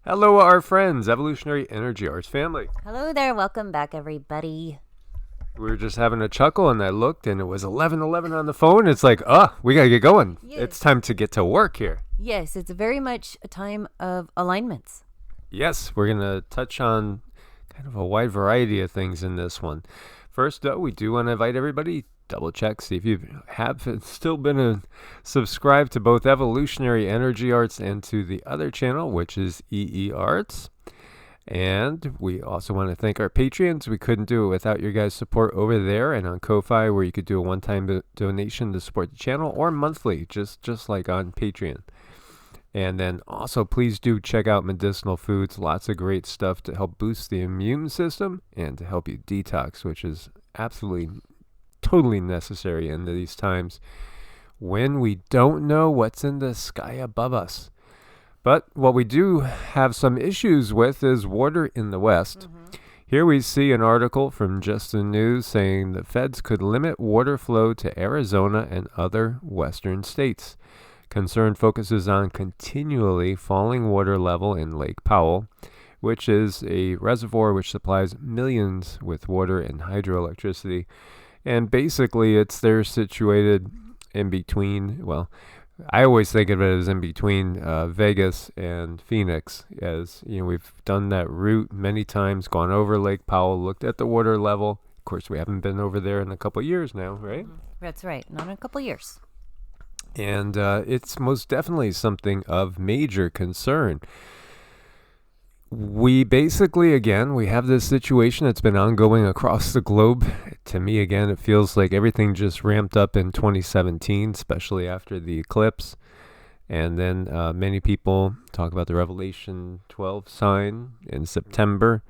Hello, our friends, Evolutionary Energy Arts family. Hello there. Welcome back, everybody. We were just having a chuckle, and I looked, and it was 11:11 on the phone. It's like, we gotta get going. Yes. It's time to get to work here. Yes, it's very much a time of alignments. Yes, we're gonna touch on kind of a wide variety of things in this one. First, though, we do want to invite everybody double check, see if you have still been subscribed to both Evolutionary Energy Arts and to the other channel, which is EEARTS. And we also want to thank our Patreons. We couldn't do it without your guys' support over there and on Ko-Fi, where you could do a one-time donation to support the channel, or monthly, just like on Patreon. And then also, please do check out Medicinal Foods. Lots of great stuff to help boost the immune system and to help you detox, which is absolutely, totally necessary in these times when we don't know what's in the sky above us. But what we do have some issues with is water in the West. Mm-hmm. Here we see an article from Just the News saying the feds could limit water flow to Arizona and other western states. Concern focuses on continually falling water level in Lake Powell, which is a reservoir which supplies millions with water and hydroelectricity. And basically, they're situated in between, well, I always think of it as in between Vegas and Phoenix, as you know, we've done that route many times, gone over Lake Powell, looked at the water level. Of course, we haven't been over there in a couple of years now, right? Mm-hmm. That's right, not in a couple of years. And it's most definitely something of major concern. We basically, again, we have this situation that's been ongoing across the globe. To me, again, it feels like everything just ramped up in 2017, especially after the eclipse. And then many people talk about the Revelation 12 sign in September.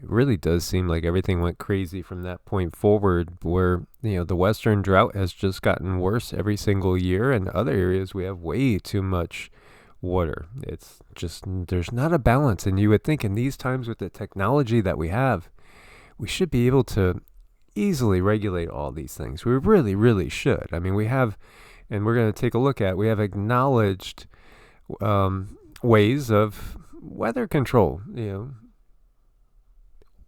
It really does seem like everything went crazy from that point forward, where, you know, the Western drought has just gotten worse every single year. And other areas, we have way too much water. It's just, there's not a balance. And you would think in these times with the technology that we have, we should be able to easily regulate all these things. We really, really should. I mean, we have, and we're going to take a look at, we have acknowledged ways of weather control. You know,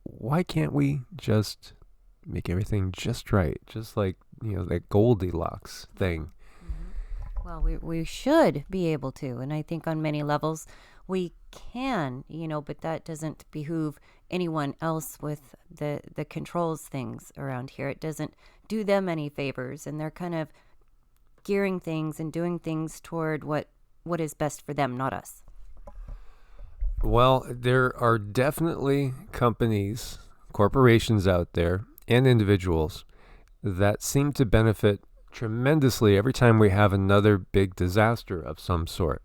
why can't we just make everything just right? Just like, you know, that Goldilocks thing. Well, we should be able to, and I think on many levels we can, you know, but that doesn't behoove anyone else with the controls things around here. It doesn't do them any favors, and they're kind of gearing things and doing things toward what is best for them, not us. Well, there are definitely companies, corporations out there, and individuals that seem to benefit tremendously every time we have another big disaster of some sort.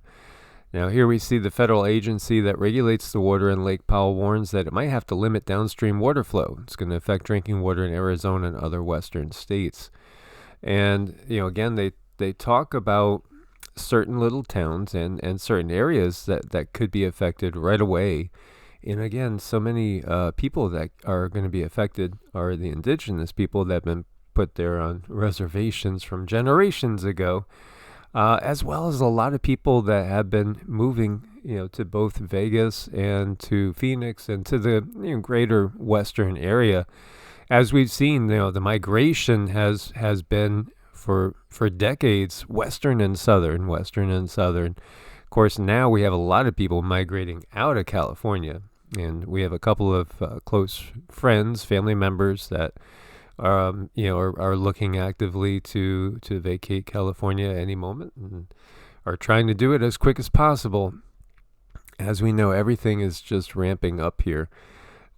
Now, here we see the federal agency that regulates the water in Lake Powell warns that it might have to limit downstream water flow. It's going to affect drinking water in Arizona and other western states. And, you know, again, they talk about certain little towns and certain areas that could be affected right away. And again, so many people that are going to be affected are the indigenous people that have been put there on reservations from generations ago, as well as a lot of people that have been moving, you know, to both Vegas and to Phoenix and to the, you know, greater western area. As we've seen, you know, the migration has been for decades western and southern. Of course, now we have a lot of people migrating out of California, and we have a couple of close friends, family members that you know, are looking actively to vacate California at any moment and are trying to do it as quick as possible. As we know, everything is just ramping up here.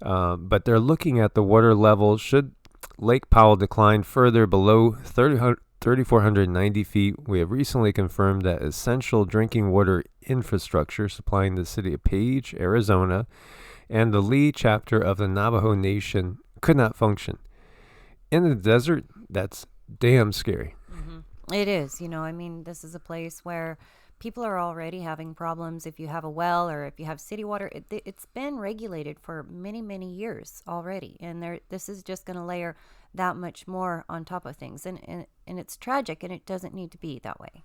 But they're looking at the water level. Should Lake Powell decline further below 3,490 feet, we have recently confirmed that essential drinking water infrastructure supplying the city of Page, Arizona, and the Lee chapter of the Navajo Nation could not function. In the desert, that's damn scary. Mm-hmm. It is. You know, I mean, this is a place where people are already having problems. If you have a well or if you have city water, it's been regulated for many, many years already. And this is just going to layer that much more on top of things. And it's tragic, and it doesn't need to be that way.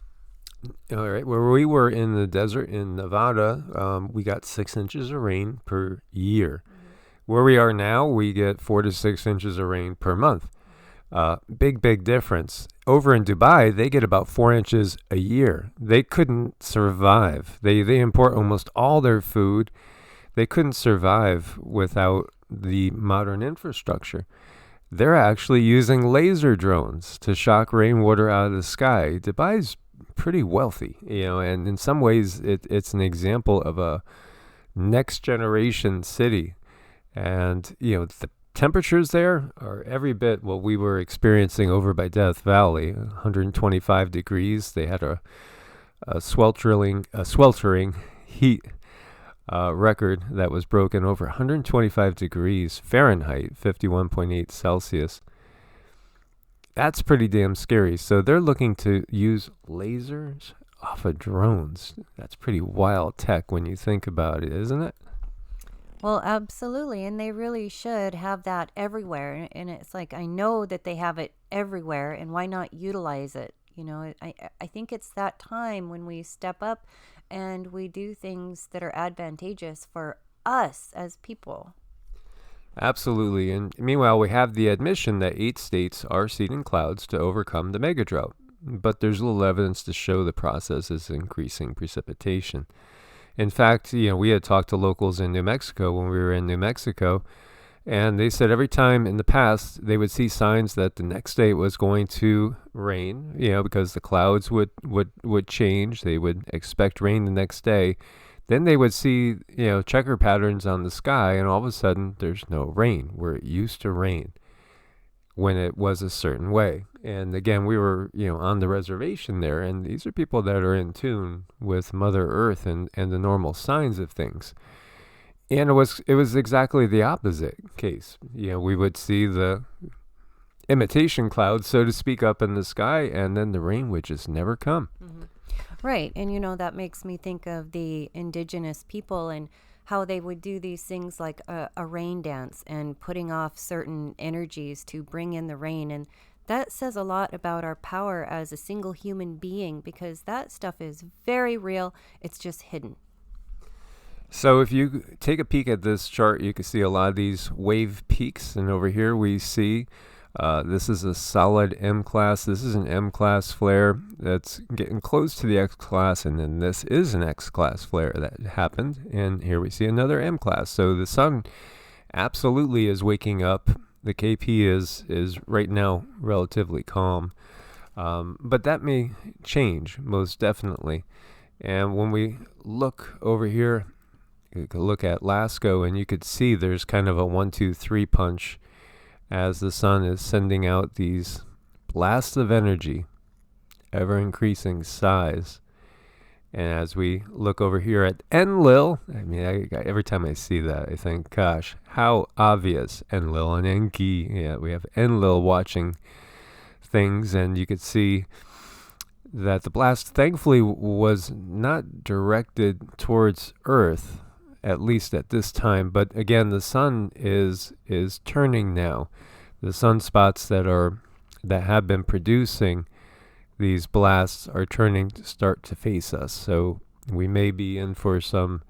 All right, where we were in the desert in Nevada, we got 6 inches of rain per year. Where we are now, we get 4 to 6 inches of rain per month. Big difference. Over in Dubai, they get about 4 inches a year. They couldn't survive. They import almost all their food. They couldn't survive without the modern infrastructure. They're actually using laser drones to shock rainwater out of the sky. Dubai's pretty wealthy, and in some ways it's an example of a next generation city. And, the temperatures there are every bit what we were experiencing over by Death Valley, 125 degrees. They had a sweltering heat record that was broken over 125 degrees Fahrenheit, 51.8 Celsius. That's pretty damn scary. So they're looking to use lasers off of drones. That's pretty wild tech when you think about it, isn't it? Well, absolutely. And they really should have that everywhere. And it's like, I know that they have it everywhere, and why not utilize it? I think it's that time when we step up and we do things that are advantageous for us as people. Absolutely. And meanwhile, we have the admission that 8 states are seeding clouds to overcome the mega drought. But there's little evidence to show the process is increasing precipitation. In fact, we had talked to locals in New Mexico when we were in New Mexico, and they said every time in the past they would see signs that the next day it was going to rain, because the clouds would change. They would expect rain the next day. Then they would see, checker patterns on the sky, and all of a sudden there's no rain where it used to rain when it was a certain way. And again, we were, on the reservation there, and these are people that are in tune with Mother Earth and the normal signs of things. And it was exactly the opposite case. We would see the imitation clouds, so to speak, up in the sky, and then the rain would just never come. Mm-hmm. Right. And, that makes me think of the indigenous people and how they would do these things like a rain dance and putting off certain energies to bring in the rain. And that says a lot about our power as a single human being, because that stuff is very real. It's just hidden. So if you take a peek at this chart, you can see a lot of these wave peaks. And over here we see this is a solid M class. This is an M class flare that's getting close to the X class, and then this is an X class flare that happened. And here we see another M class. So the sun absolutely is waking up. The KP is right now relatively calm, but that may change most definitely. And when we look over here, you could look at LASCO, and you could see there's kind of a 1-2-3 punch as the sun is sending out these blasts of energy, ever increasing size. And as we look over here at Enlil, every time I see that, I think, gosh, how obvious. Enlil and Enki. Yeah, we have Enlil watching things, and you could see that the blast, thankfully, was not directed towards Earth, at least at this time. But again, the sun is turning now. The sunspots that have been producing these blasts are turning to start to face us. So we may be in for some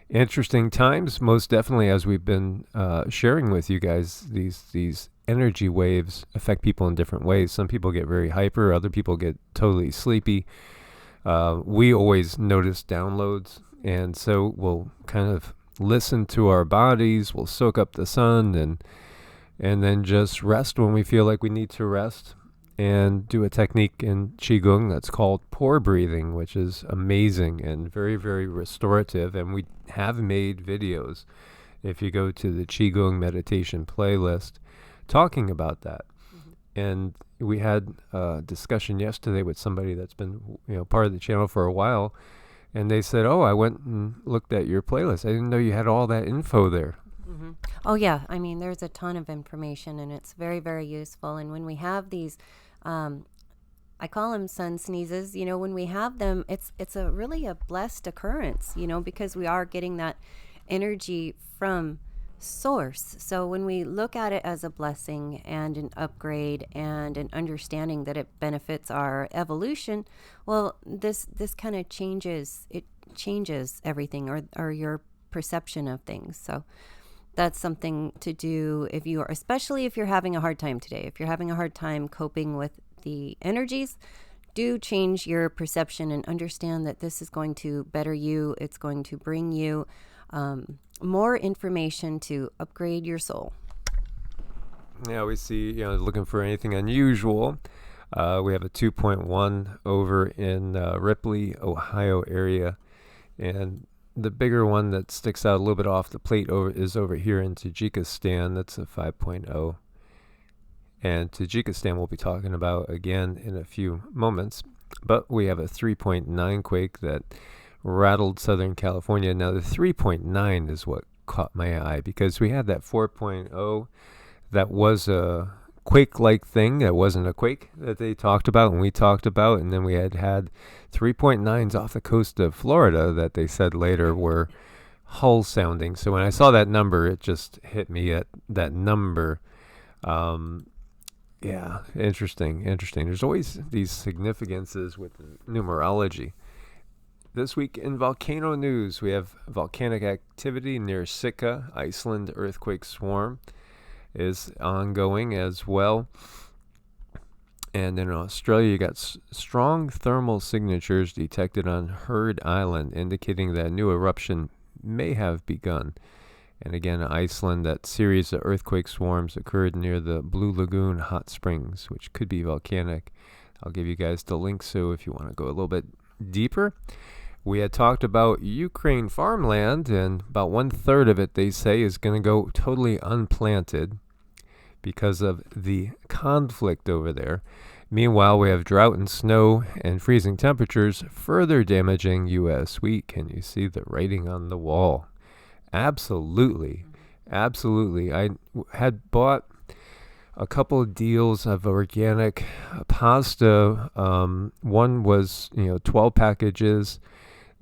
interesting times, most definitely, as we've been sharing with you guys. These energy waves affect people in different ways. Some people get very hyper, other people get totally sleepy. We always notice downloads, and so we'll kind of listen to our bodies, we'll soak up the sun, and then just rest when we feel like we need to rest, and do a technique in Qigong that's called pore breathing, which is amazing and very, very restorative. And we have made videos, if you go to the Qigong meditation playlist, talking about that. Mm-hmm. And we had a discussion yesterday with somebody that's been part of the channel for a while, and they said, oh, I went and looked at your playlist. I didn't know you had all that info there. Mm-hmm. Oh, yeah. There's a ton of information, and it's very, very useful. And when we have these, I call them sun sneezes, when we have them, it's a really a blessed occurrence, because we are getting that energy from source. So when we look at it as a blessing and an upgrade and an understanding that it benefits our evolution, well, this kind of changes everything, or your perception of things. So that's something to do if you are, especially if you're having a hard time today. If you're having a hard time coping with the energies, do change your perception and understand that this is going to better you. It's going to bring you more information to upgrade your soul. Yeah, we see, looking for anything unusual. We have a 2.1 over in Ripley, Ohio area. And the bigger one that sticks out a little bit off the plate is over here in Tajikistan. That's a 5.0. And Tajikistan we'll be talking about again in a few moments. But we have a 3.9 quake that rattled Southern California. Now the 3.9 is what caught my eye, because we had that 4.0 that was a quake-like thing that wasn't a quake that they talked about and we talked about, and then we had 3.9s off the coast of Florida that they said later were hull sounding. So when I saw that number, it just hit me at that number. Yeah, interesting. There's always these significances with numerology. This week in volcano news, we have volcanic activity near Sitka, Iceland. Earthquake swarm is ongoing as well. And in Australia, you got strong thermal signatures detected on Heard Island, indicating that a new eruption may have begun. And again, Iceland, that series of earthquake swarms occurred near the Blue Lagoon hot springs, which could be volcanic. I'll give you guys the link, so if you want to go a little bit deeper. We had talked about Ukraine farmland, and about 1/3 of it, they say, is going to go totally unplanted because of the conflict over there. Meanwhile, we have drought and snow and freezing temperatures further damaging U.S. wheat. Can you see the writing on the wall? Absolutely. I had bought a couple of deals of organic pasta. One was, 12 packages.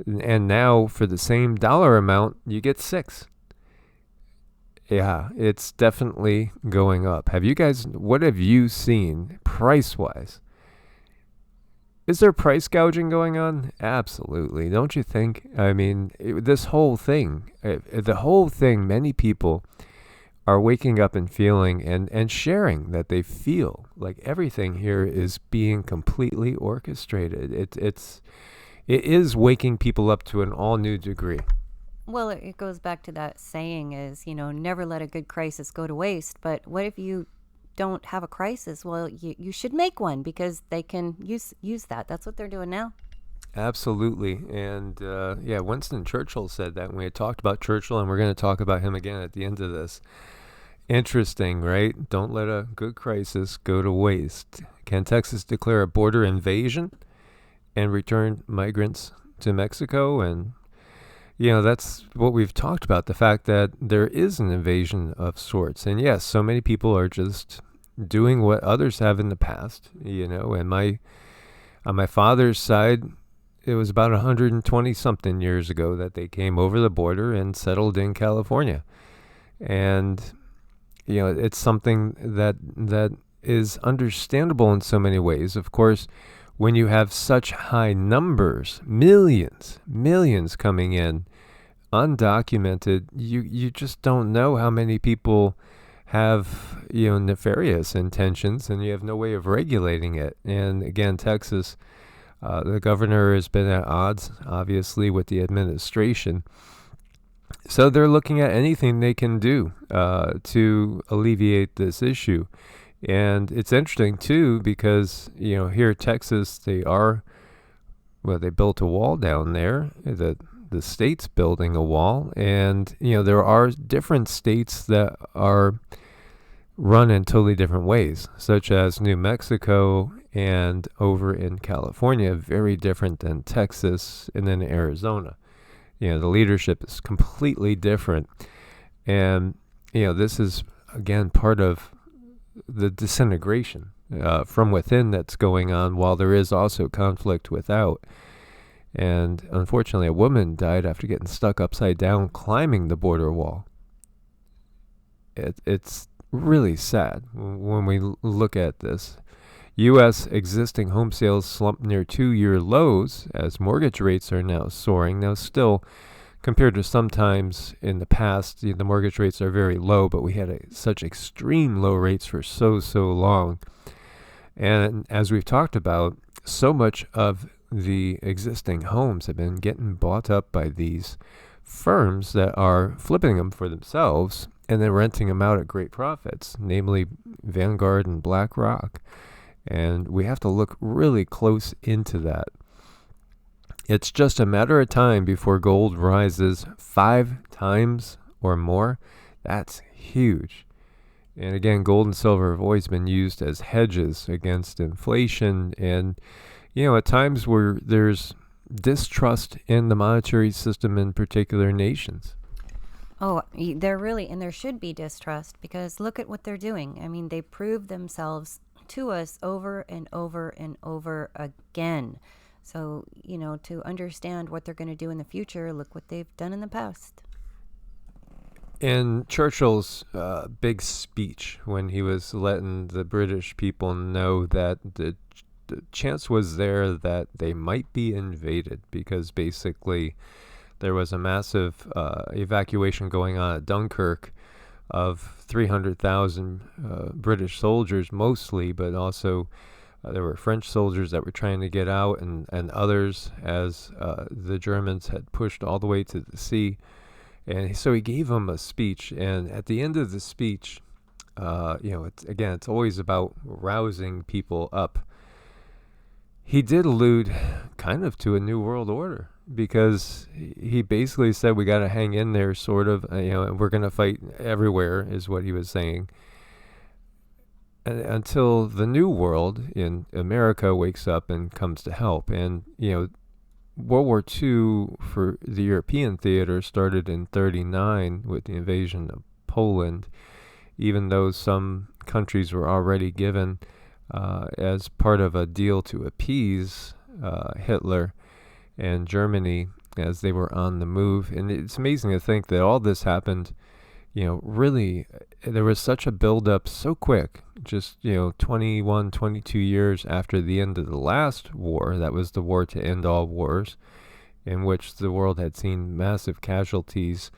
And now for the same dollar amount, you get 6. Yeah, it's definitely going up. What have you seen price-wise? Is there price gouging going on? Absolutely. Don't you think? I mean, the whole thing, many people are waking up and feeling and sharing that they feel like everything here is being completely orchestrated. It is waking people up to an all new degree. Well, it goes back to that saying is, never let a good crisis go to waste. But what if you don't have a crisis? Well, you should make one, because they can use that. That's what they're doing now. Absolutely. And Winston Churchill said that. We had talked about Churchill, and we're going to talk about him again at the end of this. Interesting, right? Don't let a good crisis go to waste. Can Texas declare a border invasion and return migrants to Mexico? And that's what we've talked about, the fact that there is an invasion of sorts. And yes, so many people are just doing what others have in the past, and on my father's side, it was about 120 something years ago that they came over the border and settled in California. And it's something that is understandable in so many ways. Of course, when you have such high numbers, millions coming in, undocumented, you just don't know how many people have, nefarious intentions, and you have no way of regulating it. And again, Texas, the governor has been at odds, obviously, with the administration. So they're looking at anything they can do to alleviate this issue. And it's interesting, too, because, here in Texas, they built a wall down there. The state's building a wall. And, there are different states that are run in totally different ways, such as New Mexico and over in California, very different than Texas and then Arizona. The leadership is completely different. And, this is, again, part of the disintegration from within that's going on, while there is also conflict without. And unfortunately, a woman died after getting stuck upside down climbing the border wall. it's really sad when we look at this. U.S. existing home sales slumped near 2-year lows as mortgage rates are now soaring. Now, still, compared to sometimes in the past, the mortgage rates are very low, but we had such extreme low rates for so long. And as we've talked about, so much of the existing homes have been getting bought up by these firms that are flipping them for themselves and then renting them out at great profits, namely Vanguard and BlackRock. And we have to look really close into that. It's just a matter of time before gold rises 5 times or more. That's huge. And again, gold and silver have always been used as hedges against inflation. And, at times where there's distrust in the monetary system in particular nations. Oh, there really, and there should be distrust, because look at what they're doing. I mean, they prove themselves to us over and over and over again. So, to understand what they're going to do in the future, look what they've done in the past. In Churchill's big speech, when he was letting the British people know that the chance was there that they might be invaded, because basically there was a massive evacuation going on at Dunkirk of 300,000 British soldiers mostly, but also there were French soldiers that were trying to get out, and others as the Germans had pushed all the way to the sea. And so he gave them a speech, and at the end of the speech, it's always about rousing people up. He did allude kind of to a new world order, because he basically said we got to hang in there, sort of, and we're going to fight everywhere, is what he was saying, until the new world in America wakes up and comes to help. And, World War II for the European theater started in 1939 with the invasion of Poland, even though some countries were already given as part of a deal to appease Hitler and Germany as they were on the move. And it's amazing to think that all this happened, really, there was such a buildup so quick, just, 21, 22 years after the end of the last war. That was the war to end all wars, in which the world had seen massive casualties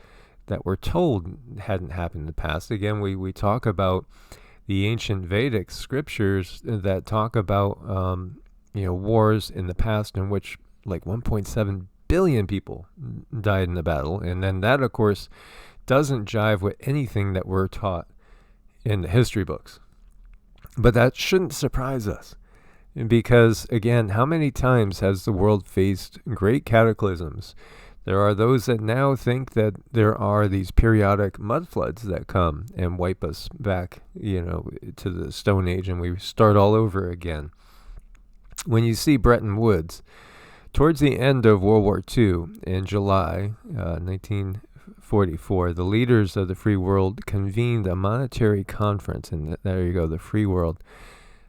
that were told hadn't happened in the past. Again, we talk about the ancient Vedic scriptures that talk about, wars in the past in which like 1.7 billion people died in the battle. And then that, of course, doesn't jive with anything that we're taught in the history books. But that shouldn't surprise us, because, again, how many times has the world faced great cataclysms? There are those that now think that there are these periodic mud floods that come and wipe us back, to the Stone Age, and we start all over again. When you see Bretton Woods, towards the end of World War II, in July 1944, the leaders of the free world convened a monetary conference, and there you go, the free world.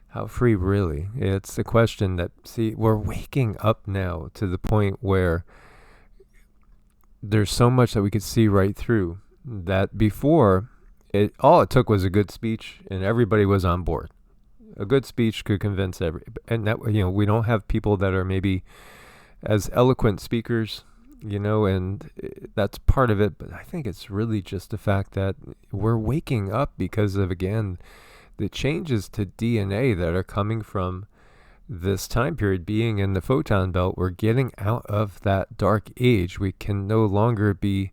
How free, really? It's the question that, we're waking up now to the point where there's so much that we could see right through, that before, all it took was a good speech and everybody was on board. A good speech could convince and that, we don't have people that are maybe as eloquent speakers, and that's part of it. But I think it's really just the fact that we're waking up because of, again, the changes to DNA that are coming from this time period being in the photon belt. We're getting out of that dark age. We can no longer be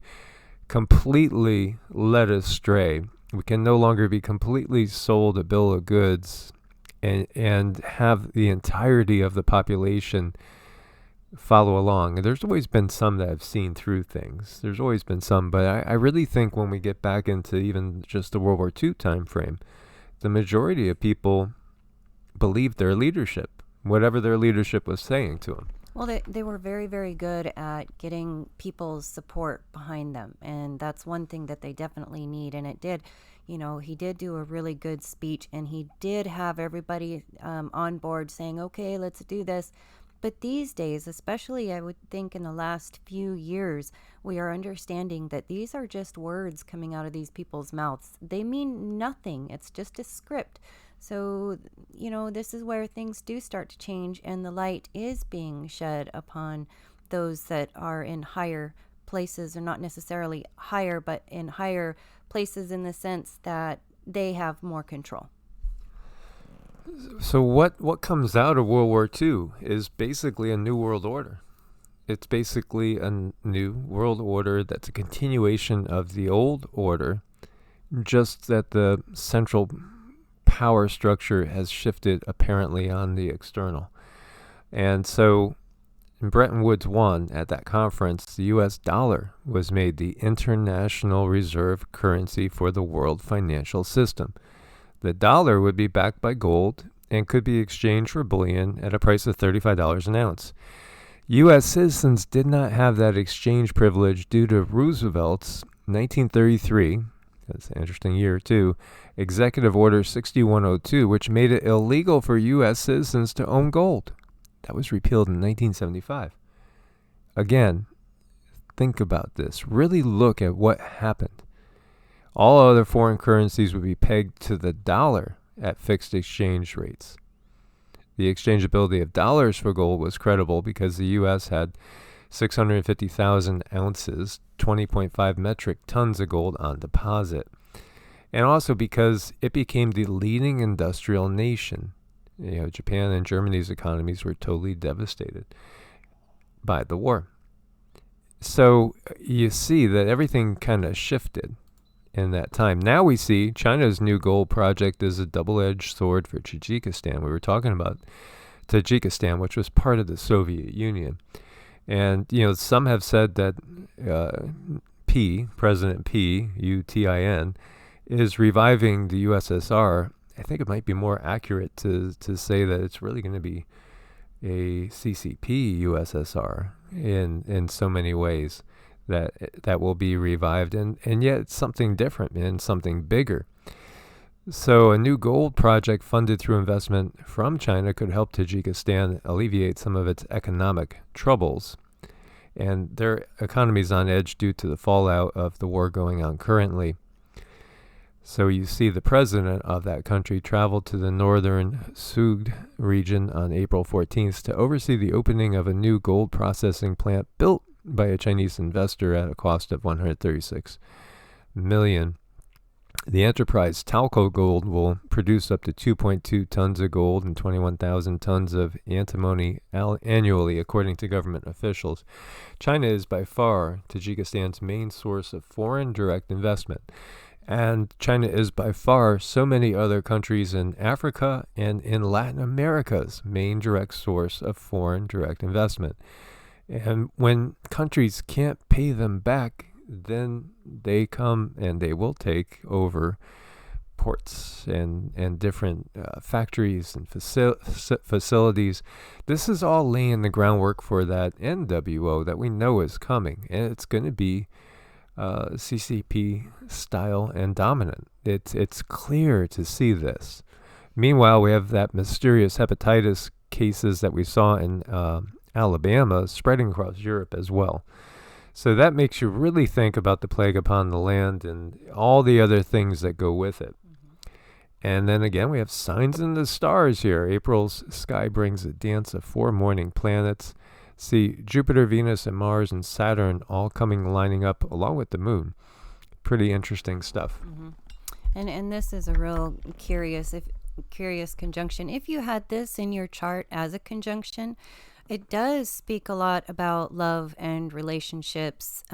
completely led astray. We can no longer be completely sold a bill of goods and have the entirety of the population follow along. And there's always been some that have seen through things. There's always been some, but I really think when we get back into even just the World War II time frame, the majority of people believed their leadership, whatever their leadership was saying to them. Well, they were very, very good at getting people's support behind them. And that's one thing that they definitely need. And it did, he did do a really good speech, and he did have everybody on board saying, okay, let's do this. But these days, especially I would think in the last few years, we are understanding that these are just words coming out of these people's mouths. They mean nothing. It's just a script. So, this is where things do start to change, and the light is being shed upon those that are in higher places, or not necessarily higher, but in higher places in the sense that they have more control. So what comes out of World War II is basically a new world order. It's basically a new world order that's a continuation of the old order, just that the central power structure has shifted apparently on the external. And so in Bretton Woods 1, at that conference, the US dollar was made the international reserve currency for the world financial system. The dollar would be backed by gold and could be exchanged for bullion at a price of $35 an ounce. U.S. citizens did not have that exchange privilege due to Roosevelt's 1933, that's an interesting year too, Executive Order 6102, which made it illegal for U.S. citizens to own gold. That was repealed in 1975. Again, think about this. Really look at what happened. All other foreign currencies would be pegged to the dollar at fixed exchange rates. The exchangeability of dollars for gold was credible because the U.S. had 650,000 ounces, 20.5 metric tons of gold on deposit. And also because it became the leading industrial nation. Japan and Germany's economies were totally devastated by the war. So you see that everything kind of shifted in that time. Now we see China's new gold project is a double-edged sword for Tajikistan. We were talking about Tajikistan, which was part of the Soviet Union. And, some have said that President Putin, is reviving the USSR. I think it might be more accurate to say that it's really going to be a CCP USSR in so many ways. That will be revived, and yet it's something different and something bigger. So a new gold project funded through investment from China could help Tajikistan alleviate some of its economic troubles. And their economy is on edge due to the fallout of the war going on currently. So you see the president of that country traveled to the northern Sugd region on April 14th to oversee the opening of a new gold processing plant built by a Chinese investor at a cost of $136 million. The enterprise Talco Gold will produce up to 2.2 tons of gold and 21,000 tons of antimony annually, according to government officials. China is by far Tajikistan's main source of foreign direct investment. And China is by far so many other countries in Africa and in Latin America's main direct source of foreign direct investment. And when countries can't pay them back, then they come and they will take over ports and different factories and facilities. This is all laying the groundwork for that NWO that we know is coming. And it's going to be CCP style and dominant. It's clear to see this. Meanwhile, we have that mysterious hepatitis cases that we saw in Alabama spreading across Europe as well. So that makes you really think about the plague upon the land and all the other things that go with it. And then again, we have signs in the stars here. April's sky brings a dance of 4 morning planets. See Jupiter, Venus, and Mars and Saturn all lining up along with the moon. Pretty interesting stuff. Mm-hmm. And this is a real curious conjunction. If you had this in your chart as a conjunction, it does speak a lot about love and relationships,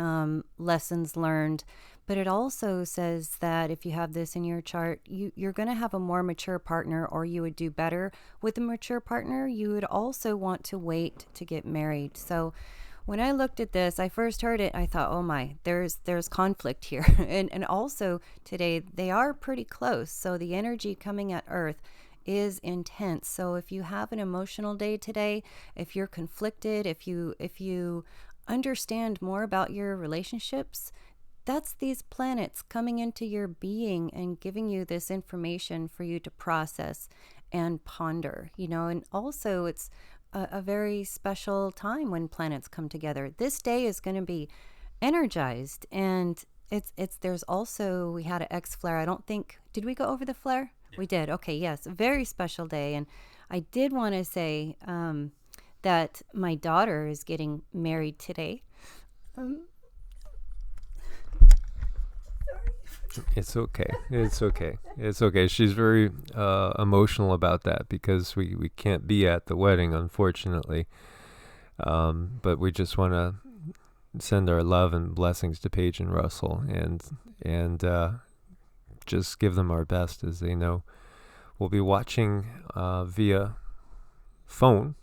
lessons learned. But it also says that if you have this in your chart, you're going to have a more mature partner, or you would do better with a mature partner. You would also want to wait to get married. So when I looked at this, I first heard it, I thought, oh my, there's conflict here. and also today, they are pretty close. So the energy coming at Earth is intense. So if you have an emotional day today, if you're conflicted, if you understand more about your relationships, that's these planets coming into your being and giving you this information for you to process and ponder, and also it's a very special time when planets come together. This day is going to be energized, and it's there's also, we had an X flare. I don't think, did we go over the flare? We did. Okay, yes, a very special day. And I did want to say that my daughter is getting married today. It's okay. It's okay. It's okay. She's very emotional about that because we can't be at the wedding, unfortunately. But we just want to send our love and blessings to Paige and Russell, and just give them our best, as they know. We'll be watching via phone.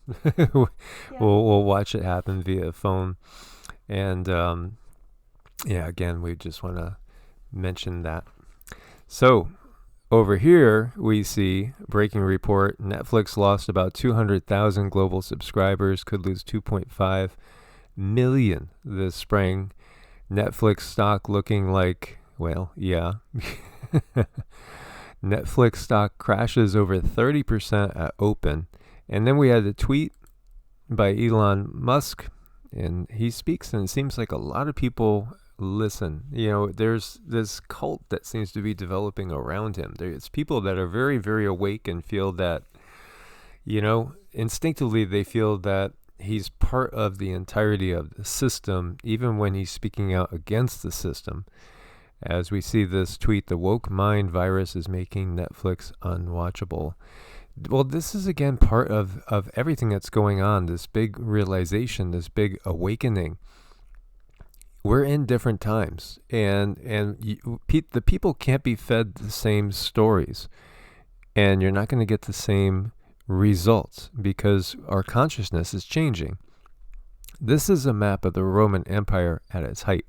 We'll watch it happen via phone, and again, we just want to mention that. So over here we see breaking report: Netflix lost about 200,000 global subscribers, could lose 2.5 million this spring. Netflix stock looking like, well, yeah. Netflix stock crashes over 30% at open. And then we had a tweet by Elon Musk, and he speaks, and it seems like a lot of people listen. There's this cult that seems to be developing around him. There's people that are very, very awake and feel that, instinctively they feel that he's part of the entirety of the system, even when he's speaking out against the system. As we see this tweet, the woke mind virus is making Netflix unwatchable. Well, this is again part of everything that's going on, this big realization, this big awakening. We're in different times, and the people can't be fed the same stories, and you're not going to get the same results because our consciousness is changing. This is a map of the Roman Empire at its height,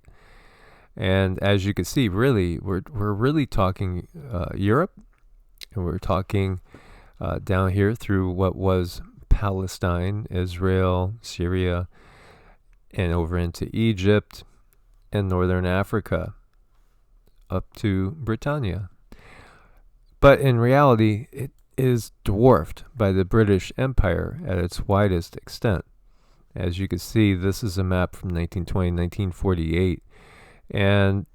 and as you can see, really, we're really talking Europe, and we're talking down here through what was Palestine, Israel, Syria, and over into Egypt and northern Africa up to Britannia. But in reality, it is dwarfed by the British Empire at its widest extent. As you can see, this is a map from 1920, 1948, and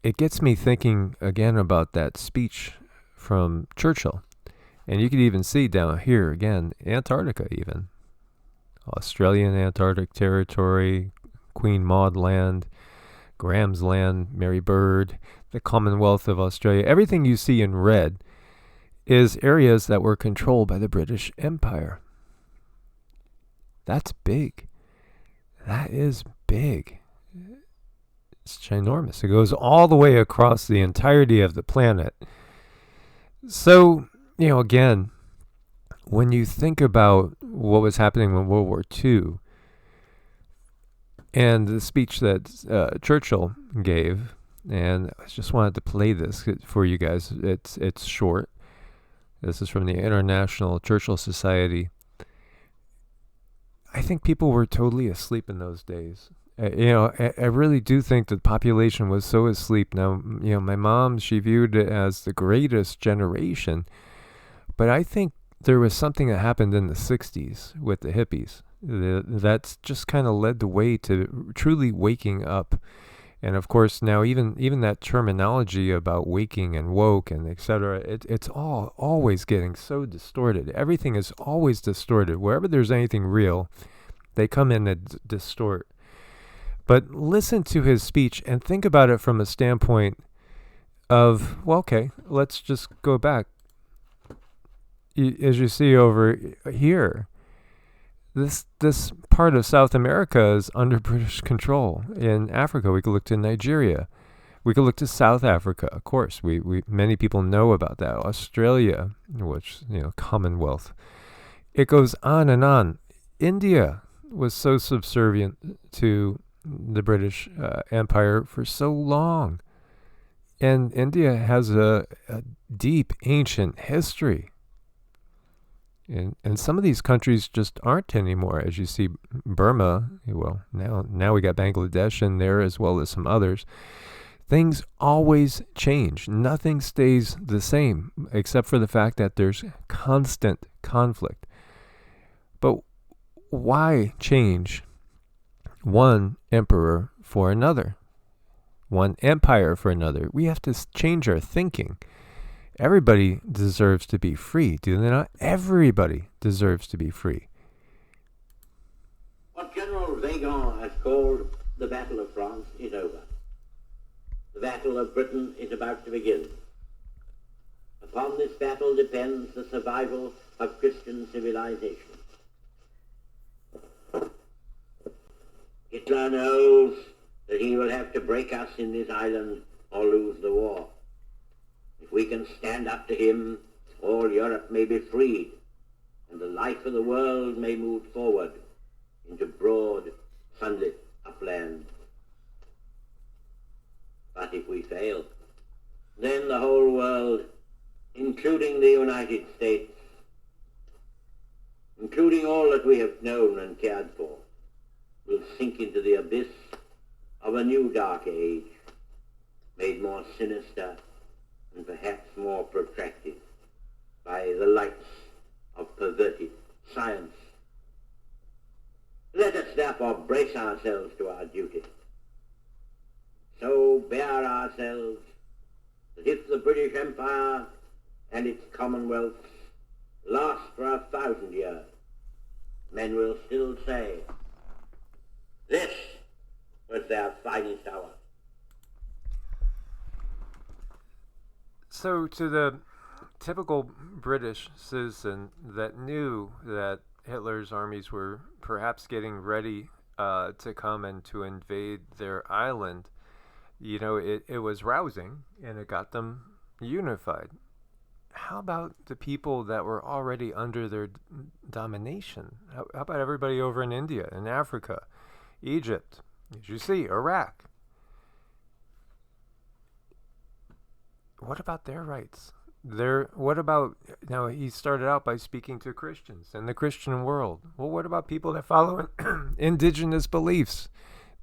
it gets me thinking again about that speech from Churchill. And you can even see down here again, Antarctica even. Australian Antarctic Territory, Queen Maud Land, Graham's Land, Mary Bird, the Commonwealth of Australia. Everything you see in red is areas that were controlled by the British Empire. That's big. That is big. It's ginormous. It goes all the way across the entirety of the planet. So, again, when you think about what was happening in World War II and the speech that Churchill gave, and I just wanted to play this for you guys. It's short. This is from the International Churchill Society. I think people were totally asleep in those days. I really do think the population was so asleep. Now, my mom, she viewed it as the greatest generation. But I think there was something that happened in the 60s with the hippies that's just kind of led the way to truly waking up. And of course, now even that terminology about waking and woke and etc., it's all always getting so distorted. Everything is always distorted. Wherever there's anything real, they come in and distort. But listen to his speech and think about it from a standpoint of, well, okay, let's just go back. As you see over here, this part of South America is under British control. In Africa, we could look to Nigeria. We could look to South Africa, of course. We many people know about that. Australia, which, Commonwealth. It goes on and on. India was so subservient to the British Empire for so long. And India has a deep, ancient history. And some of these countries just aren't anymore. As you see, Burma, well, now we got Bangladesh in there as well as some others. Things always change. Nothing stays the same, except for the fact that there's constant conflict. But why change one emperor for another, one empire for another? We have to change our thinking. Everybody deserves to be free, do they not? Everybody deserves to be free. What General Weygand has called the Battle of France is over. The Battle of Britain is about to begin. Upon this battle depends the survival of Christian civilization. Hitler knows that he will have to break us in this island or lose the war. If we can stand up to him, all Europe may be freed, and the life of the world may move forward into broad, sunlit upland. But if we fail, then the whole world, including the United States, including all that we have known and cared for, will sink into the abyss of a new dark age, made more sinister and perhaps more protracted by the lights of perverted science. Let us therefore brace ourselves to our duty. So bear ourselves that if the British Empire and its commonwealths last for 1,000 years, men will still say, this was their finest hour. So to the typical British citizen that knew that Hitler's armies were perhaps getting ready to come and to invade their island, it was rousing and it got them unified. How about the people that were already under their domination? How about everybody over in India, in Africa, Egypt, as you see, Iraq? What about their rights? What about, now he started out by speaking to Christians and the Christian world. Well, what about people that follow indigenous beliefs?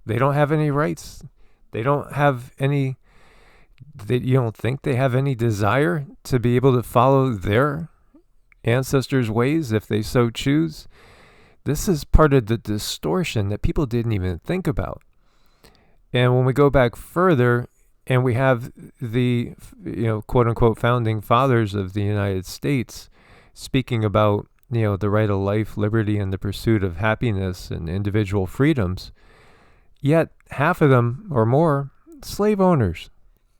They don't have any rights. They don't have any, you don't think they have any desire to be able to follow their ancestors' ways if they so choose? This is part of the distortion that people didn't even think about. And when we go back further, and we have the, quote unquote, founding fathers of the United States speaking about, the right of life, liberty, and the pursuit of happiness and individual freedoms. Yet half of them or more, slave owners.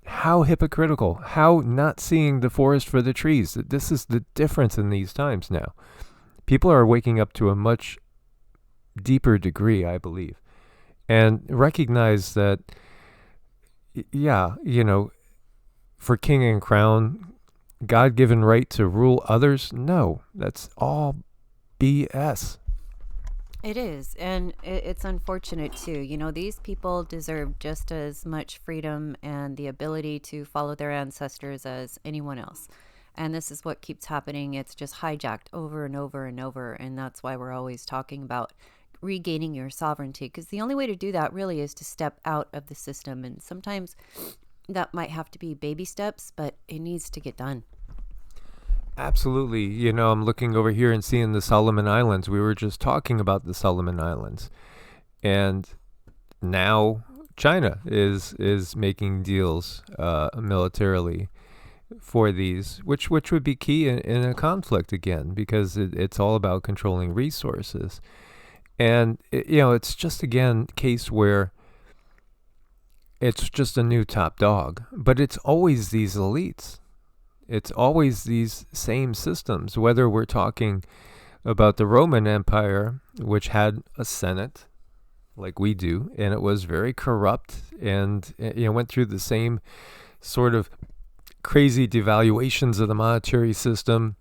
How hypocritical. How not seeing the forest for the trees. This is the difference in these times now. People are waking up to a much deeper degree, I believe, and recognize that, for king and crown, God-given right to rule others, no, that's all BS. It is, and it's unfortunate too. These people deserve just as much freedom and the ability to follow their ancestors as anyone else. And this is what keeps happening. It's just hijacked over and over and over, and that's why we're always talking about regaining your sovereignty, because the only way to do that really is to step out of the system. And sometimes that might have to be baby steps, but it needs to get done. Absolutely. I'm looking over here and seeing the Solomon Islands. We were just talking about the Solomon Islands. And now China is making deals militarily for these, which would be key in a conflict again, because it's all about controlling resources. And, it's just, again, case where it's just a new top dog. But it's always these elites. It's always these same systems, whether we're talking about the Roman Empire, which had a Senate, like we do, and it was very corrupt and, went through the same sort of crazy devaluations of the monetary system.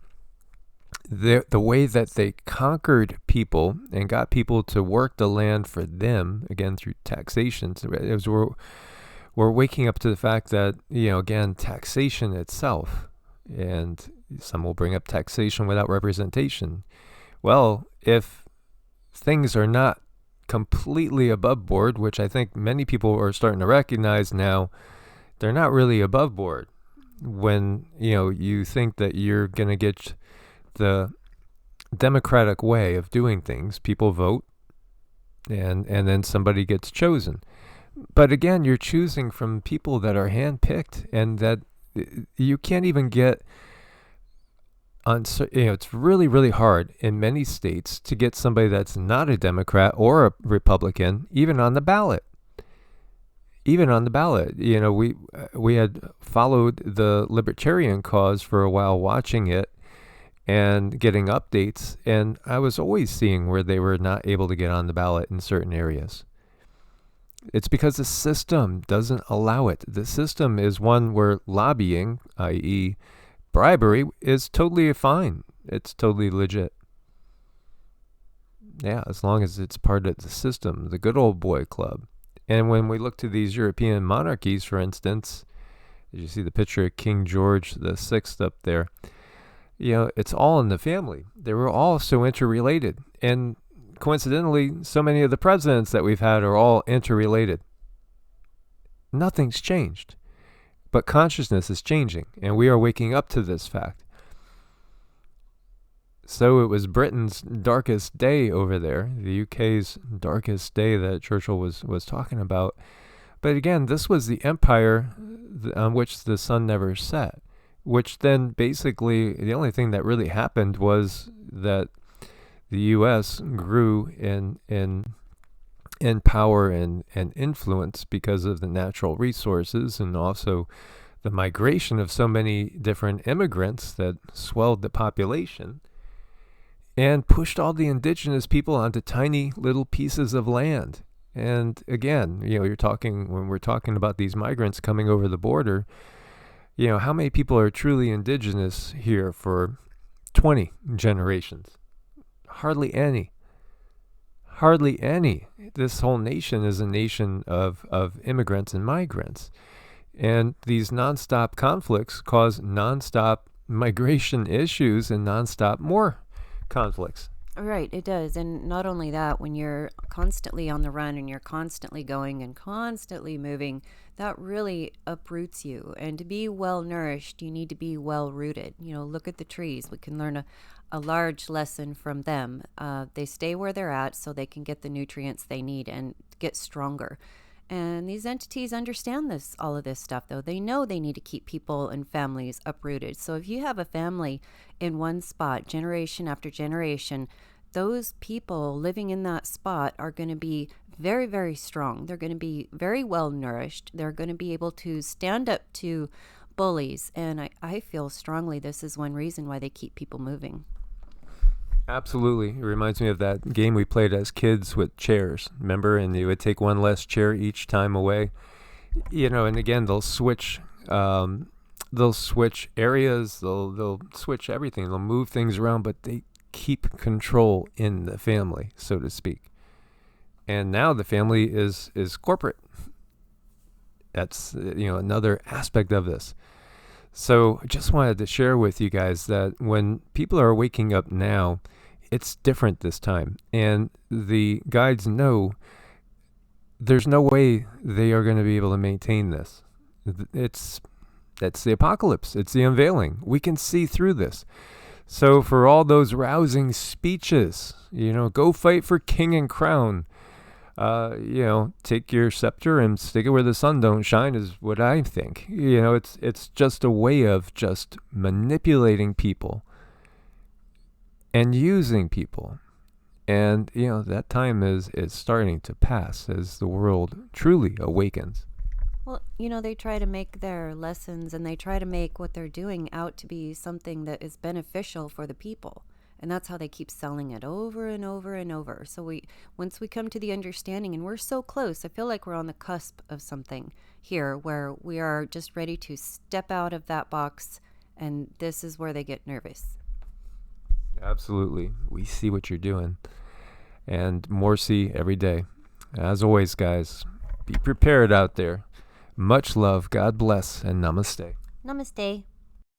The way that they conquered people and got people to work the land for them, again, through taxation. We're waking up to the fact that, again, taxation itself, and some will bring up taxation without representation. Well, if things are not completely above board, which I think many people are starting to recognize now, they're not really above board. When, you think that you're going to get the democratic way of doing things. People vote, and then somebody gets chosen. But again, you're choosing from people that are handpicked, and that you can't even get on. It's really, really hard in many states to get somebody that's not a Democrat or a Republican even on the ballot. Even on the ballot, we had followed the libertarian cause for a while, watching it and getting updates, and I was always seeing where they were not able to get on the ballot in certain areas. It's because the system doesn't allow it. The system is one where lobbying, i.e. bribery, is totally fine. It's totally legit. Yeah, as long as it's part of the system, the good old boy club. And when we look to these European monarchies, for instance, as you see the picture of King George VI up there, it's all in the family. They were all so interrelated. And coincidentally, so many of the presidents that we've had are all interrelated. Nothing's changed. But consciousness is changing, and we are waking up to this fact. So it was Britain's darkest day over there, the UK's darkest day that Churchill was talking about. But again, this was the empire on which the sun never set, which then basically the only thing that really happened was that the U.S. grew in power and influence because of the natural resources, and also the migration of so many different immigrants that swelled the population and pushed all the indigenous people onto tiny little pieces of land. And again, when we're talking about these migrants coming over the border, how many people are truly indigenous here for 20 generations? Hardly any. Hardly any. This whole nation is a nation of immigrants and migrants. And these nonstop conflicts cause nonstop migration issues and nonstop more conflicts. Right, it does. And not only that, when you're constantly on the run and you're constantly going and constantly moving, that really uproots you. And to be well nourished, you need to be well rooted. Look at the trees. We can learn a large lesson from them. They stay where they're at so they can get the nutrients they need and get stronger. And these entities understand all of this stuff, though. They know they need to keep people and families uprooted. So if you have a family in one spot, generation after generation, those people living in that spot are going to be very, very strong. They're going to be very well nourished. They're going to be able to stand up to bullies. And I feel strongly this is one reason why they keep people moving. Absolutely. It reminds me of that game we played as kids with chairs, remember? And you would take one less chair each time away. And again, they'll switch areas, they'll switch everything, they'll move things around, but they keep control in the family, so to speak. And now the family is corporate. That's another aspect of this. So I just wanted to share with you guys that when people are waking up now, it's different this time. And the guides know there's no way they are going to be able to maintain this. That's the apocalypse. It's the unveiling. We can see through this. So for all those rousing speeches, go fight for king and crown. Take your scepter and stick it where the sun don't shine is what I think. It's just a way of just manipulating people and using people. And, that time is starting to pass as the world truly awakens. Well, they try to make their lessons and they try to make what they're doing out to be something that is beneficial for the people. And that's how they keep selling it over and over and over. So once we come to the understanding, and we're so close, I feel like we're on the cusp of something here where we are just ready to step out of that box, and this is where they get nervous. Absolutely. We see what you're doing. And more see every day. As always, guys, be prepared out there. Much love, God bless, and namaste. Namaste.